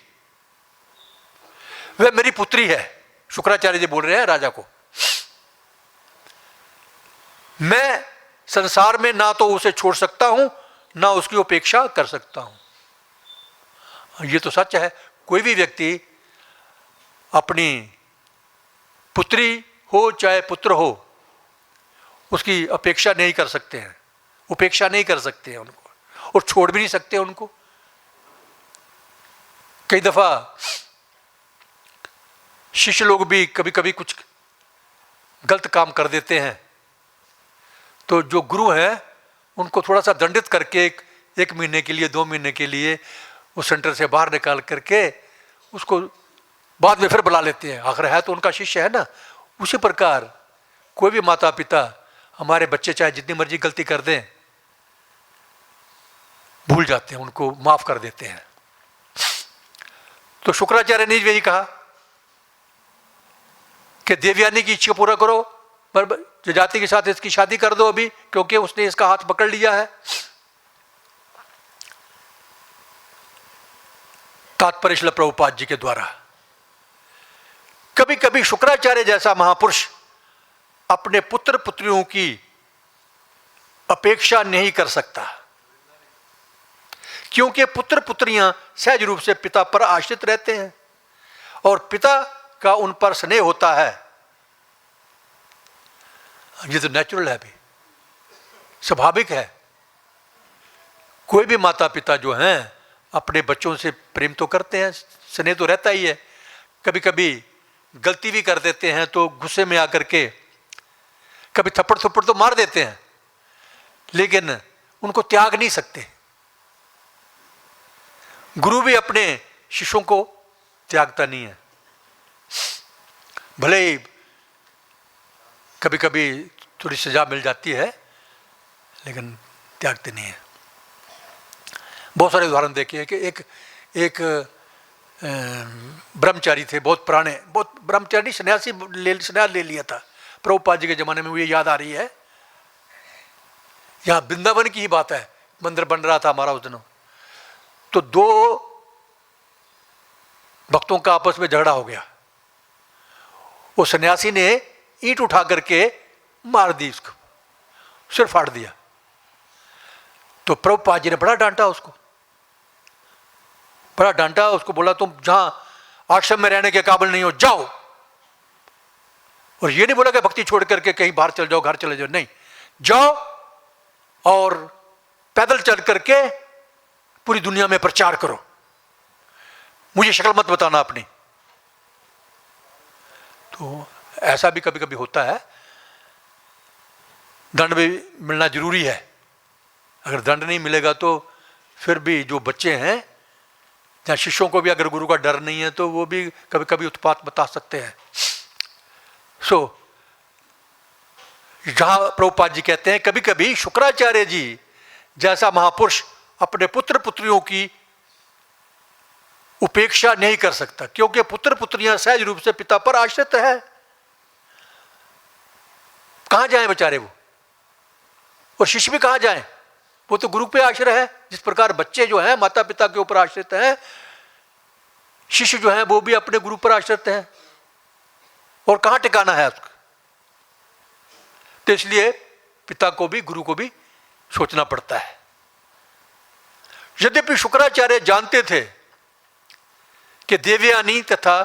वह मेरी पुत्री है। शुक्राचार्य जी बोल रहे हैं राजा को। मैं संसार में ना तो उसे छोड़ सकता हूं, ना उसकी उपेक्षा कर सकता हूं। ये तो सच है, कोई भी व्यक्ति अपनी पुत्री हो चाहे पुत्र हो, उसकी अपेक्षा नहीं कर सकते हैं, उपेक्षा नहीं कर सकते हैं उनको, और छोड़ भी नहीं सकते उनको। कई दफा शिष्य लोग भी कभी कभी कुछ गलत काम कर देते हैं, तो जो गुरु हैं उनको थोड़ा सा दंडित करके एक महीने के लिए, 2 महीने के लिए उस सेंटर से बाहर निकाल करके उसको बाद में फिर बुला लेते हैं। आखिर है तो उनका शिष्य है ना। उसी प्रकार कोई भी माता पिता हमारे बच्चे चाहे जितनी मर्जी गलती कर दें, भूल जाते हैं, उनको माफ कर देते हैं। तो शुक्राचार्य ने यही कहा कि देवयानी की इच्छा पूरा करो, पर जो जाति के साथ इसकी शादी कर दो अभी, क्योंकि उसने इसका हाथ पकड़ लिया है। तात्पर्य श्रील प्रभुपाद जी के द्वारा। कभी कभी शुक्राचार्य जैसा महापुरुष अपने पुत्र पुत्रियों की अपेक्षा नहीं कर सकता, क्योंकि पुत्र पुत्रियां सहज रूप से पिता पर आश्रित रहते हैं और पिता का उन पर स्नेह होता है। ये तो नेचुरल है, भी स्वाभाविक है। कोई भी माता पिता जो हैं अपने बच्चों से प्रेम तो करते हैं, स्नेह तो रहता ही है। कभी कभी गलती भी कर देते हैं तो गुस्से में आकर के कभी थप्पड़ थप्पड़ तो मार देते हैं, लेकिन उनको त्याग नहीं सकते। गुरु भी अपने शिष्यों को त्यागता नहीं है, भले ही कभी कभी थोड़ी सजा मिल जाती है, लेकिन त्यागते नहीं है। बहुत सारे उदाहरण देखे कि एक ब्रह्मचारी थे, बहुत पुराने, बहुत ब्रह्मचारी सन्यास ले लिया था प्रभुपाद जी के ज़माने में। मुझे याद आ रही है, यहाँ वृंदावन की ही बात है, मंदिर बन रहा था हमारा उस दिनों। तो दो भक्तों का आपस में झगड़ा हो गया। वो सन्यासी ने ईंट उठा करके मार दी, उसको सिर फाड़ दिया। तो प्रभुपाद जी ने बड़ा डांटा उसको, बड़ा डांटा उसको, बोला तुम जहां आश्रम में रहने के काबिल नहीं हो, जाओ। और ये नहीं बोला कि भक्ति छोड़ करके कहीं बाहर चल जाओ, घर चले जाओ, नहीं, जाओ और पैदल चल करके पूरी दुनिया में प्रचार करो, मुझे शक्ल मत बताना अपनी। तो ऐसा भी कभी कभी होता है, दंड भी मिलना जरूरी है। अगर दंड नहीं मिलेगा तो फिर भी जो बच्चे हैं, या शिष्यों को भी अगर गुरु का डर नहीं है तो वो भी कभी कभी उत्पात बता सकते हैं। जहां प्रभुपाद जी कहते हैं कभी कभी शुक्राचार्य जी जैसा महापुरुष अपने पुत्र पुत्रियों की उपेक्षा नहीं कर सकता, क्योंकि पुत्र पुत्रियां सहज रूप से पिता पर आश्रित है। कहां जाएं बेचारे वो, और शिष्य भी कहां जाएं, वो तो गुरु पे आश्रय है। जिस प्रकार बच्चे जो हैं माता पिता के ऊपर आश्रित हैं, शिष्य जो हैं वो भी अपने गुरु पर आश्रित हैं, और कहां टिकाना है उसको। तो इसलिए पिता को भी गुरु को भी सोचना पड़ता है। यद्यपि शुक्राचार्य जानते थे कि देवयानी तथा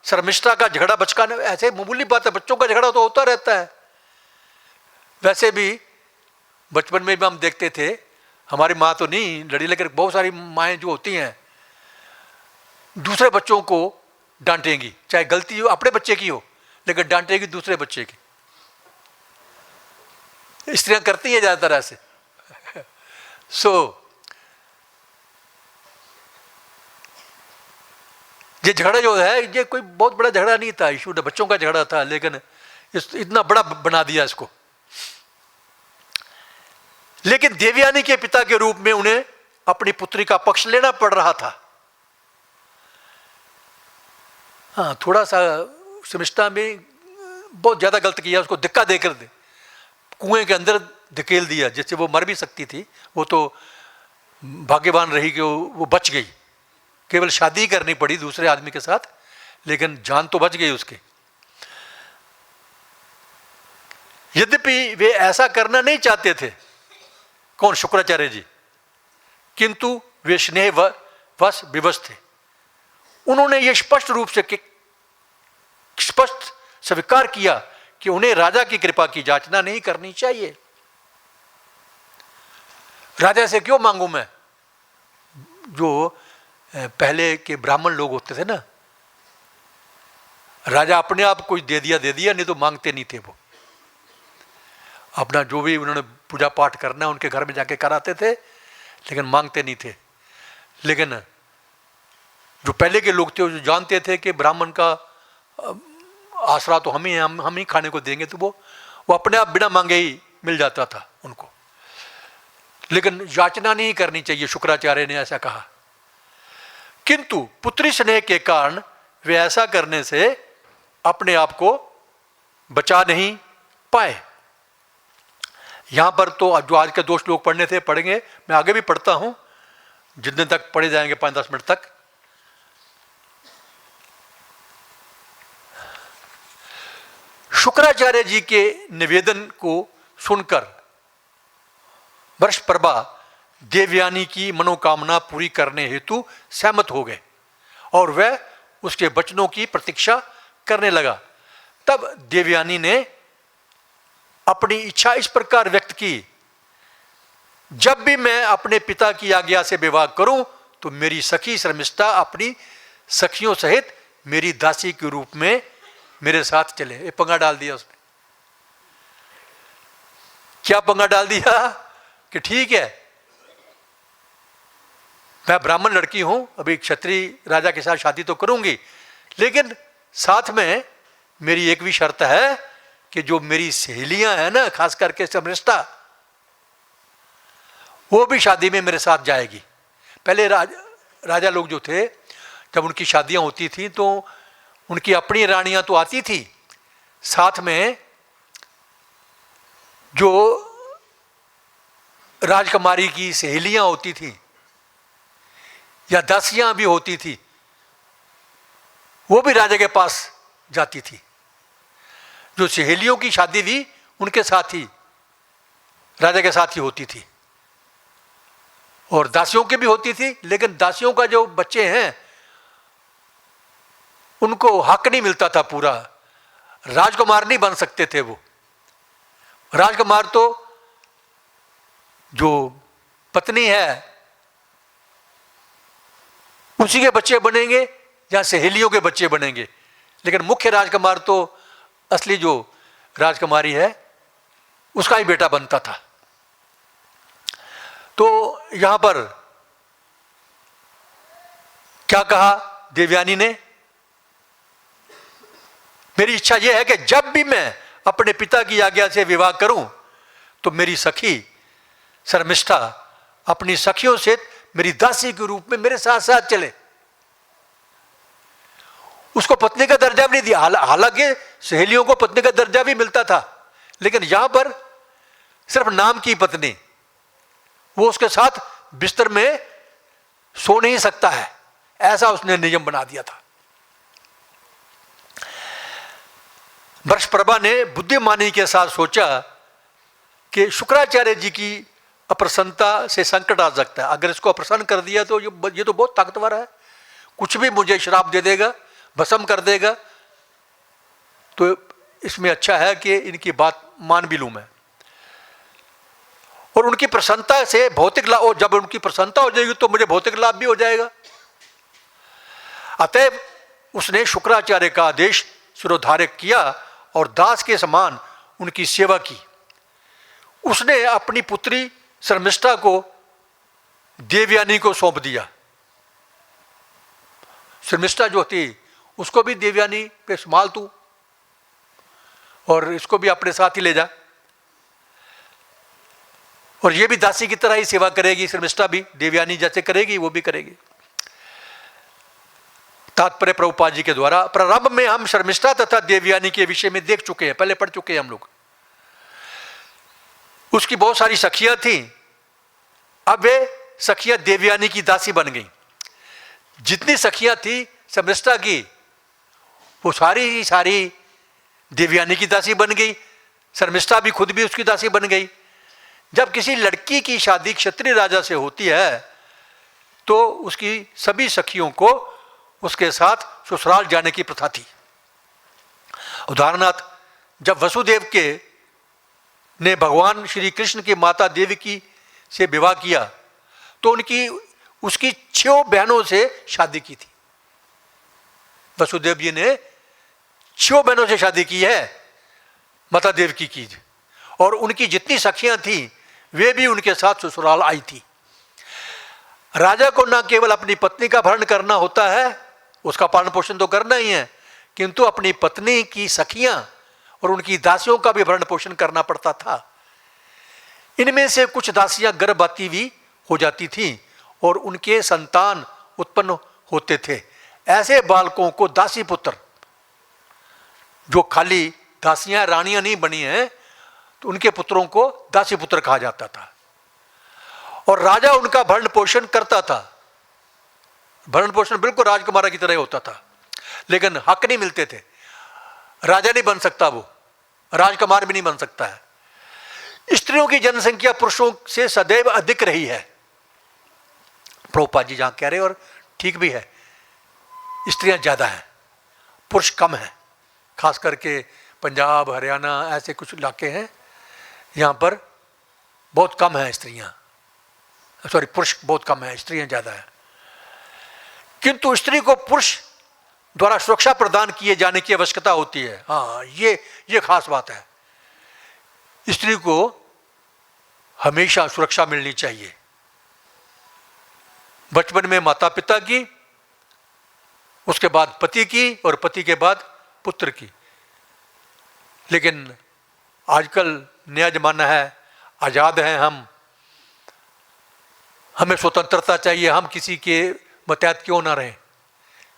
शर्मिष्ठा का झगड़ा बचकाने, ऐसे मामूली बात है, बच्चों का झगड़ा तो होता रहता है। वैसे भी बचपन में भी हम देखते थे, हमारी माँ तो नहीं लड़ी, लेकिन बहुत सारी माएँ जो होती हैं दूसरे बच्चों को डांटेंगी, चाहे गलती हो अपने बच्चे की हो, लेकिन डांटेगी दूसरे बच्चे की। स्त्रियां करती हैं ज़्यादातर ऐसे। ये झगड़ा जो है, ये कोई बहुत बड़ा झगड़ा नहीं था, इशू बच्चों का झगड़ा था, लेकिन इतना बड़ा बना दिया इसको। लेकिन देवयानी के पिता के रूप में उन्हें अपनी पुत्री का पक्ष लेना पड़ रहा था। हाँ, थोड़ा सा शर्मिष्ठा में बहुत ज्यादा गलत किया, उसको धक्का देकर कुएं के अंदर धकेल दिया, जिससे वो मर भी सकती थी। वो तो भाग्यवान रही कि वो बच गई, केवल शादी करनी पड़ी दूसरे आदमी के साथ, लेकिन जान तो बच गई उसकी। यद्यपि वे ऐसा करना नहीं चाहते थे, कौन, शुक्राचार्य जी, किंतु वे स्नेह वश विवश थे। उन्होंने ये स्पष्ट रूप से स्पष्ट स्वीकार किया कि उन्हें राजा की कृपा की जांचना नहीं करनी चाहिए। राजा से क्यों मांगू मैं? जो पहले के ब्राह्मण लोग होते थे ना, राजा अपने आप कुछ दे दिया, नहीं तो मांगते नहीं थे। वो अपना जो भी उन्होंने पूजा पाठ करना है उनके घर में जाके कराते थे, लेकिन मांगते नहीं थे। लेकिन जो पहले के लोग थे, जो जानते थे कि ब्राह्मण का आसरा तो हम ही खाने को देंगे, तो वो अपने आप बिना मांगे ही मिल जाता था उनको। लेकिन याचना नहीं करनी चाहिए, शुक्राचार्य ने ऐसा कहा। किंतु पुत्री स्नेह के कारण वे ऐसा करने से अपने आप को बचा नहीं पाए। यहां पर तो जो आज के 2 श्लोक पढ़ने थे पढ़ेंगे, मैं आगे भी पढ़ता हूं जितने तक पढ़े जाएंगे 5-10 मिनट तक। शुक्राचार्य जी के निवेदन को सुनकर वर्षप्रभा देवयानी की मनोकामना पूरी करने हेतु सहमत हो गए और वह उसके वचनों की प्रतीक्षा करने लगा। तब देवयानी ने अपनी इच्छा इस प्रकार व्यक्त की, जब भी मैं अपने पिता की आज्ञा से विवाह करूं तो मेरी सखी शर्मिष्ठा अपनी सखियों सहित मेरी दासी के रूप में मेरे साथ चले। ये पंगा डाल दिया उसने। क्या पंगा डाल दिया कि ठीक है, मैं ब्राह्मण लड़की हूं, अभी क्षत्रिय राजा के साथ शादी तो करूंगी, लेकिन साथ में मेरी एक भी शर्त है कि जो मेरी सहेलियां हैं ना, खास करके शर्मिष्ठा, वो भी शादी में मेरे साथ जाएगी। पहले राजा लोग जो थे, जब उनकी शादियां होती थी तो उनकी अपनी रानियां तो आती थी, साथ में जो राजकुमारी की सहेलियां होती थी या दासियां भी होती थी, वो भी राजा के पास जाती थी। जो सहेलियों की शादी भी उनके साथ ही, राजा के साथ ही होती थी, और दासियों की भी होती थी। लेकिन दासियों का जो बच्चे हैं उनको हक नहीं मिलता था पूरा, राजकुमार नहीं बन सकते थे वो। राजकुमार तो जो पत्नी है उसी के बच्चे बनेंगे या सहेलियों के बच्चे बनेंगे, लेकिन मुख्य राजकुमार तो असली जो राजकुमारी है उसका ही बेटा बनता था। तो यहां पर क्या कहा देवयानी ने, मेरी इच्छा यह है कि जब भी मैं अपने पिता की आज्ञा से विवाह करूं तो मेरी सखी शर्मिष्ठा अपनी सखियों से मेरी दासी के रूप में मेरे साथ साथ चले। उसको पत्नी का दर्जा भी नहीं दिया, हालांकि सहेलियों को पत्नी का दर्जा भी मिलता था, लेकिन यहां पर सिर्फ नाम की पत्नी, वो उसके साथ बिस्तर में सो नहीं सकता है, ऐसा उसने नियम बना दिया था। वृषप्रभा ने बुद्धिमानी के साथ सोचा कि शुक्राचार्य जी की अप्रसन्नता से संकट आ सकता है, अगर इसको अप्रसन्न कर दिया तो ये तो बहुत ताकतवर है, कुछ भी मुझे श्राप दे देगा, भस्म कर देगा, तो इसमें अच्छा है कि इनकी बात मान भी लूं मैं। और उनकी प्रसन्नता से भौतिक लाभ, और जब उनकी प्रसन्नता हो जाएगी तो मुझे भौतिक लाभ भी हो जाएगा। अतएव उसने शुक्राचार्य का आदेश शिरोधार्य किया और दास के समान उनकी सेवा की। उसने अपनी पुत्री शर्मिष्ठा को देवयानी को सौंप दिया। शर्मिष्ठा जो थी उसको भी देवयानी पे संभाल तू, और इसको भी अपने साथ ही ले जा, और ये भी दासी की तरह ही सेवा करेगी, शर्मिष्ठा भी देवयानी जैसे करेगी वो भी करेगी। तात्पर्य प्रभुपाद जी के द्वारा प्रारंभ में हम शर्मिष्ठा तथा देवयानी के विषय में देख चुके हैं, पहले पढ़ चुके हैं हम लोग। उसकी बहुत सारी सखियां थी, अब वे सखियां देवयानी की दासी बन गई। जितनी सखियां थी शर्मिष्ठा की, वो सारी देवयानी की दासी बन गई। शर्मिष्ठा भी खुद भी उसकी दासी बन गई। जब किसी लड़की की शादी क्षत्रिय राजा से होती है तो उसकी सभी सखियों को उसके साथ ससुराल जाने की प्रथा थी। उदाहरणार्थ, जब वसुदेव के ने भगवान श्री कृष्ण की माता देवकी से विवाह किया तो उसकी 6 बहनों से शादी की थी। वसुदेव जी ने 6 बहनों से शादी की है, माता देवकी की, और उनकी जितनी सखियां थी वे भी उनके साथ ससुराल आई थी। राजा को न केवल अपनी पत्नी का भरण करना होता है, उसका पालन पोषण तो करना ही है, किंतु अपनी पत्नी की सखियां और उनकी दासियों का भी भरण पोषण करना पड़ता था। इनमें से कुछ दासियां गर्भवती भी हो जाती थीं और उनके संतान उत्पन्न होते थे। ऐसे बालकों को दासी पुत्र, जो खाली दासियां रानियां नहीं बनी हैं, तो उनके पुत्रों को दासी पुत्र कहा जाता था, और राजा उनका भरण पोषण करता था। भरण पोषण बिल्कुल राजकुमार की तरह होता था, लेकिन हक नहीं मिलते थे। राजा नहीं बन सकता, वो राजकुमार भी नहीं बन सकता है। स्त्रियों की जनसंख्या पुरुषों से सदैव अधिक रही है। प्रभुपाद जी जहां कह रहे, और ठीक भी है, स्त्रियां ज्यादा हैं, पुरुष कम हैं। खास करके पंजाब, हरियाणा, ऐसे कुछ इलाके हैं, यहाँ पर बहुत कम है स्त्रियां, सॉरी पुरुष बहुत कम है, स्त्रियां ज्यादा है। किंतु स्त्री को पुरुष द्वारा सुरक्षा प्रदान किए जाने की आवश्यकता होती है। हाँ, ये खास बात है। स्त्री को हमेशा सुरक्षा मिलनी चाहिए। बचपन में माता पिता की, उसके बाद पति की, और पति के बाद पुत्र की। लेकिन आजकल नया जमाना है, आजाद हैं हम, हमें स्वतंत्रता चाहिए, हम किसी के मतहत क्यों ना रहें,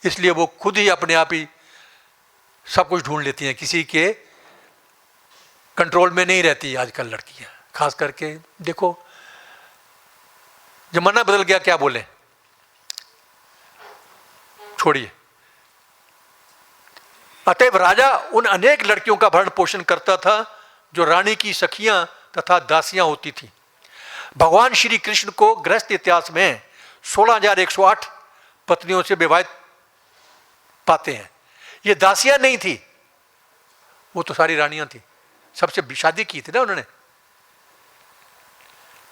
इसलिए वो खुद ही अपने आप ही सब कुछ ढूंढ लेती हैं, किसी के कंट्रोल में नहीं रहती आजकल लड़कियां। खास करके देखो जमाना बदल गया, क्या बोले, छोड़िए। अतएव राजा उन अनेक लड़कियों का भरण पोषण करता था जो रानी की सखियां तथा दासियां होती थी। भगवान श्री कृष्ण को गृहस्थ इतिहास में 16,108 पत्नियों से विवाहित पाते हैं। ये दासियां नहीं थी, वो तो सारी रानियां थी, सबसे शादी की थी ना उन्होंने।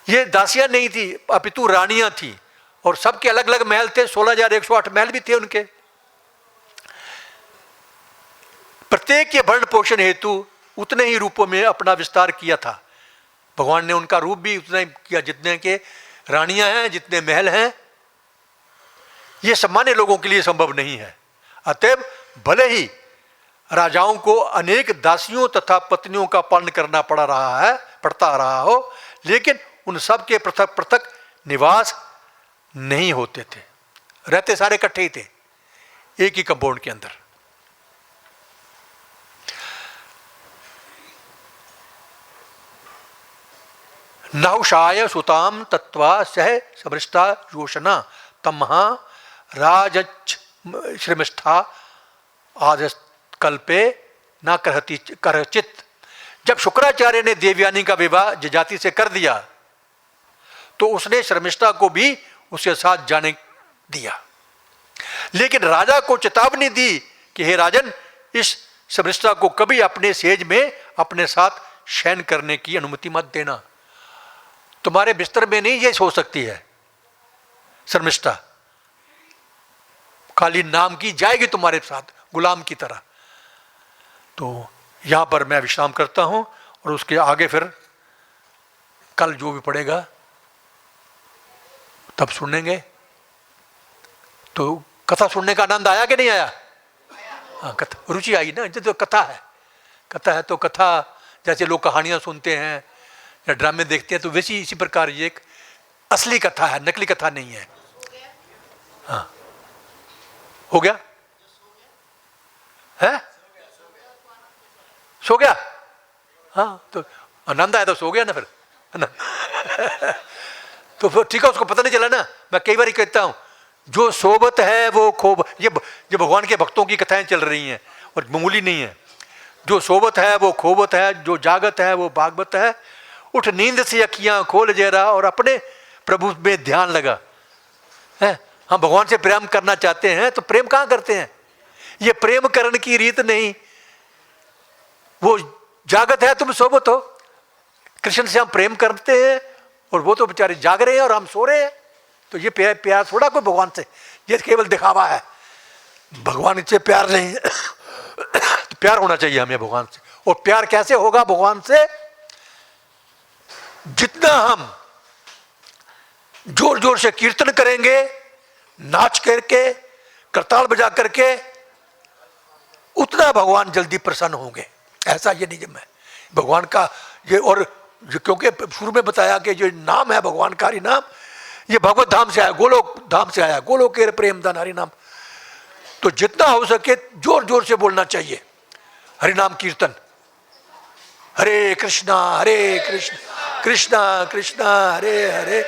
ये दासियां नहीं थी अपितु रानियां थी, और सबके अलग अलग महल थे, 16,108 महल भी थे उनके। प्रत्येक के भरण पोषण हेतु उतने ही रूपों में अपना विस्तार किया था। भगवान ने उनका रूप भी उतना ही किया जितने के रानियां हैं, जितने महल हैं। यह सामान्य लोगों के लिए संभव नहीं है। अतएव भले ही राजाओं को अनेक दासियों तथा पत्नियों का पालन करना पड़ता रहा हो, लेकिन उन सब के पृथक पृथक निवास नहीं होते थे, रहते सारे इकट्ठे ही थे एक ही कंपाउंड के अंदर। नहुषाय सुताम तत्वा सह समृष्टा योषणा तमहा राजच श्रमिष्ठा आदकल्पे न करचित। जब शुक्राचार्य ने देवयानी का विवाह जजाति से कर दिया तो उसने शर्मिष्ठा को भी उसके साथ जाने दिया, लेकिन राजा को चेतावनी दी कि हे राजन, इस शर्मिष्ठा को कभी अपने सेज में अपने साथ शयन करने की अनुमति मत देना। तुम्हारे बिस्तर में नहीं ये सो सकती है शर्मिष्ठा, खाली नाम की जाएगी तुम्हारे साथ गुलाम की तरह। तो यहां पर मैं विश्राम करता हूं, और उसके आगे फिर कल जो भी पड़ेगा तब सुनेंगे। तो कथा सुनने का आनंद आया कि नहीं आया? हाँ, कथा रुचि आई ना, तो कथा है तो कथा, जैसे लोग कहानियां सुनते हैं या ड्रामे देखते हैं, तो वैसी इसी प्रकार ये एक असली कथा है, नकली कथा नहीं है। हाँ, हो गया है, सो गया। हाँ, तो आनंद आया तो सो गया ना फिर, है ना। तो फिर ठीक है, उसको पता नहीं चला ना। मैं कई बार कहता हूं, जो सोबत है वो खोब, ये भगवान के भक्तों की कथाएं चल रही हैं और मामूली नहीं है। जो सोबत है वो खोबत है, जो जागत है वो भागवत है। उठ नींद से अखियां खोल जरा और अपने प्रभु में ध्यान लगा है। हम भगवान से प्रेम करना चाहते हैं तो प्रेम कहां करते हैं? ये प्रेम करने की रीत नहीं, वो जागत है, तुम सोबत हो। कृष्ण से हम प्रेम करते हैं और वो तो बेचारे जाग रहे हैं और हम सो रहे हैं। तो ये प्यार थोड़ा कोई भगवान से, ये केवल दिखावा है। भगवान से प्यार नहीं तो प्यार होना चाहिए हमें भगवान से। और प्यार कैसे होगा भगवान से? जितना हम जोर जोर से कीर्तन करेंगे, नाच करके, करताल बजा करके, उतना भगवान जल्दी प्रसन्न होंगे। ऐसा ये नियम है भगवान का ये। और क्योंकि शुरू में बताया कि जो नाम है भगवान का हरि नाम, ये भगवत धाम से आया, गोलोक धाम से आया, गोलोक के प्रेम धन हरि नाम। तो जितना हो सके जोर जोर से बोलना चाहिए हरि नाम कीर्तन। हरे कृष्णा कृष्णा कृष्णा हरे हरे,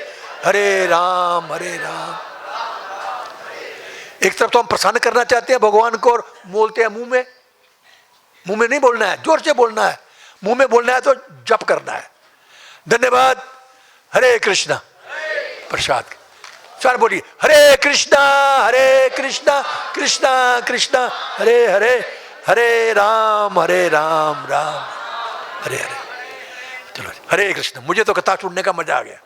हरे राम एक तरफ तो हम प्रसन्न करना चाहते हैं भगवान को और बोलते हैं मुंह में नहीं बोलना है, जोर से बोलना है। मुंह में बोलना है तो जप करना है। धन्यवाद। हरे कृष्णा प्रसाद चार बोलिए, हरे कृष्णा कृष्णा कृष्णा हरे हरे, हरे राम राम हरे हरे। चलो हरे कृष्ण। मुझे तो कथा सुनने का मजा आ गया।